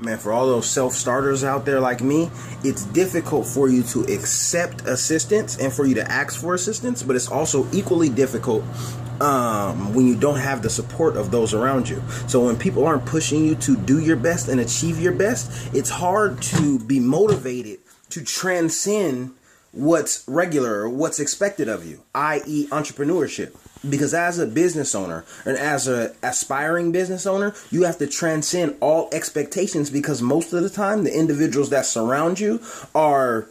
Man, for all those self-starters out there like me, it's difficult for you to accept assistance and for you to ask for assistance, but it's also equally difficult when you don't have the support of those around you. So when people aren't pushing you to do your best and achieve your best, it's hard to be motivated to transcend what's regular or what's expected of you, i.e. entrepreneurship. Because as a business owner and as an aspiring business owner, you have to transcend all expectations, because most of the time the individuals that surround you are,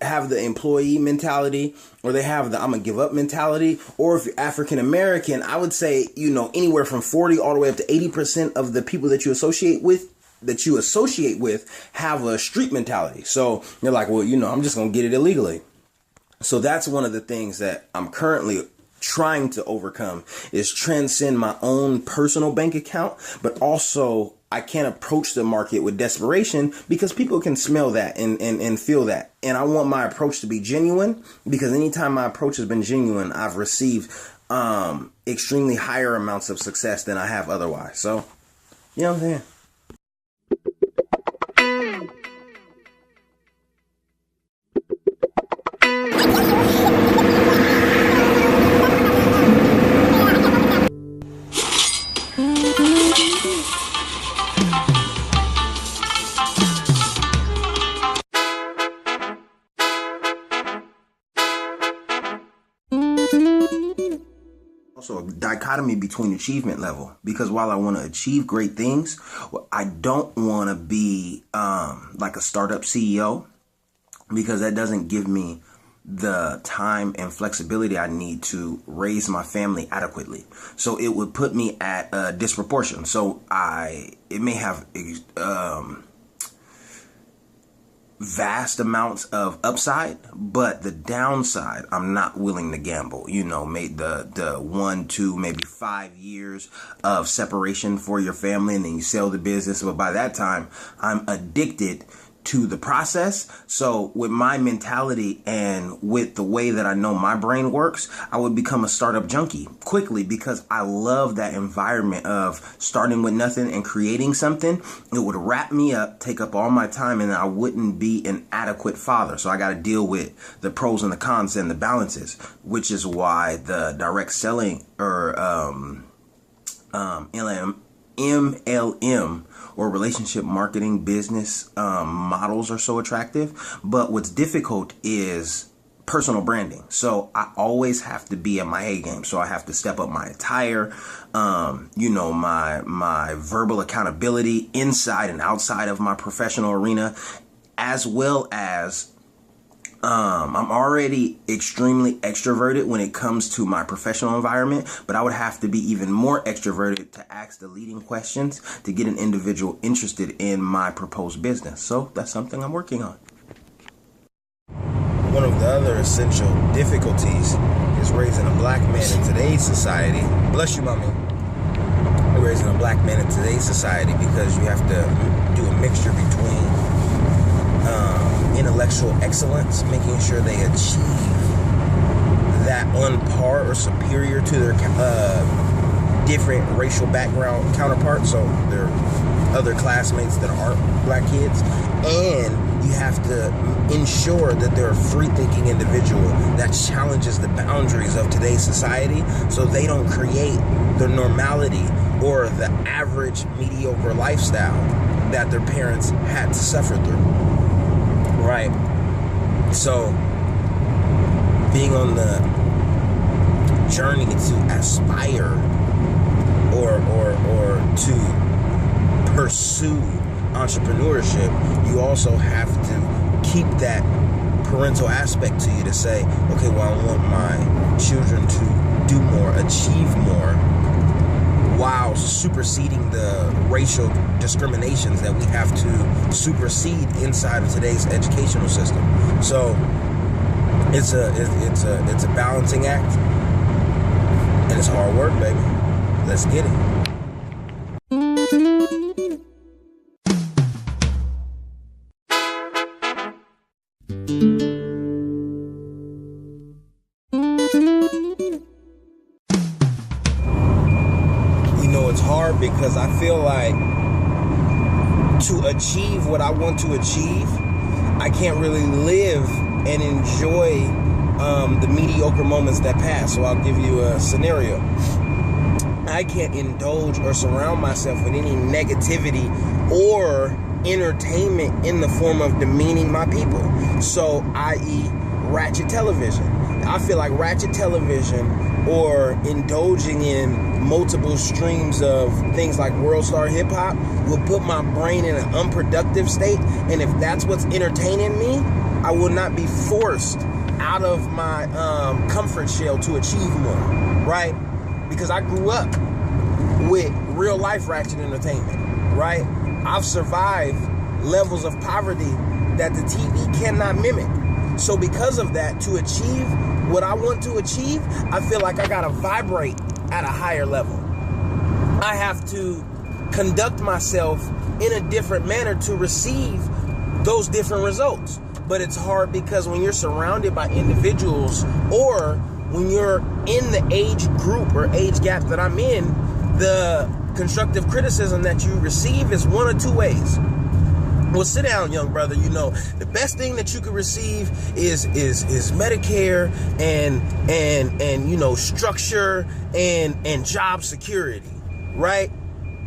have the employee mentality, or they have the I'm gonna give up mentality. Or if you're African American, I would say, anywhere from 40 all the way up to 80% of the people that you associate with have a street mentality. So you're like, well, I'm just going to get it illegally. So that's one of the things that I'm currently trying to overcome, is transcend my own personal bank account, but also I can't approach the market with desperation, because people can smell that and feel that. And I want my approach to be genuine, because anytime my approach has been genuine, I've received extremely higher amounts of success than I have otherwise. So, you know what I'm saying? Also a dichotomy between achievement level, because while I want to achieve great things, I don't want to be like a startup CEO, because that doesn't give me the time and flexibility I need to raise my family adequately. So it would put me at a disproportion. So it may have vast amounts of upside, but the downside I'm not willing to gamble. Made the 1, 2, maybe 5 years of separation for your family, and then you sell the business. But by that time, I'm addicted to the process. So with my mentality and with the way that I know my brain works, I would become a startup junkie quickly, because I love that environment of starting with nothing and creating something. It would wrap me up, take up all my time, and I wouldn't be an adequate father. So I got to deal with the pros and the cons and the balances, which is why the direct selling or MLM or relationship marketing business models are so attractive. But what's difficult is personal branding. So I always have to be at my A game. So I have to step up my attire, my verbal accountability inside and outside of my professional arena, as well as I'm already extremely extroverted when it comes to my professional environment, but I would have to be even more extroverted to ask the leading questions to get an individual interested in my proposed business. So that's something I'm working on. One of the other essential difficulties is raising a black man in today's society. Bless you, mommy. Raising a black man in today's society, because you have to do a mixture between intellectual excellence, making sure they achieve that on par or superior to their different racial background counterparts, so their other classmates that aren't black kids. And you have to ensure that they're a free-thinking individual that challenges the boundaries of today's society, so they don't create the normality or the average mediocre lifestyle that their parents had to suffer through. Right. So being on the journey to aspire or to pursue entrepreneurship, you also have to keep that parental aspect to you to say, okay, well, I want my children to do more, achieve more, while superseding the racial discriminations that we have to supersede inside of today's educational system. So it's a balancing act, and it's hard work, baby. Let's get it. It's hard because I feel like to achieve what I want to achieve, I can't really live and enjoy the mediocre moments that pass. So I'll give you a scenario. I can't indulge or surround myself with any negativity or entertainment in the form of demeaning my people. So, i.e., ratchet television. I feel like ratchet television or indulging in multiple streams of things like World Star Hip Hop will put my brain in an unproductive state. And if that's what's entertaining me, I will not be forced out of my comfort shell to achieve more, right? Because I grew up with real life ratchet entertainment, right? I've survived levels of poverty that the TV cannot mimic. So because of that, to achieve what I want to achieve, I feel like I gotta vibrate at a higher level. I have to conduct myself in a different manner to receive those different results. But it's hard because when you're surrounded by individuals, or when you're in the age group or age gap that I'm in, the constructive criticism that you receive is one of two ways. Well, sit down, young brother. You know, the best thing that you could receive is Medicare and you know, structure and job security, right?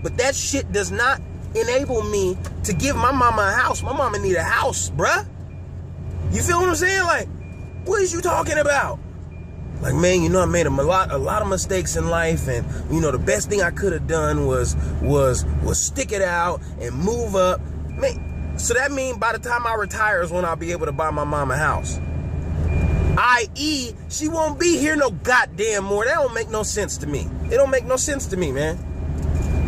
But that shit does not enable me to give my mama a house. My mama need a house, bruh. You feel what I'm saying? Like, what is you talking about? Like, man, you know, I made a lot of mistakes in life, and you know, the best thing I could have done was stick it out and move up. Man, so that means by the time I retire is when I'll be able to buy my mom a house. I.e., she won't be here no goddamn more. That don't make no sense to me. It don't make no sense to me, man.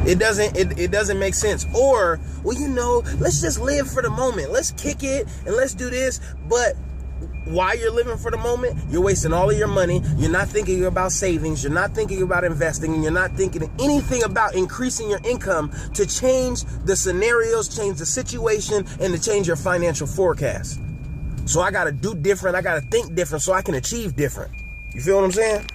It doesn't make sense. Or, well, you know, let's just live for the moment. Let's kick it and let's do this. But while you're living for the moment, you're wasting all of your money. You're not thinking about savings. You're not thinking about investing. And you're not thinking anything about increasing your income to change the scenarios, change the situation, and to change your financial forecast. So I got to do different. I got to think different so I can achieve different. You feel what I'm saying?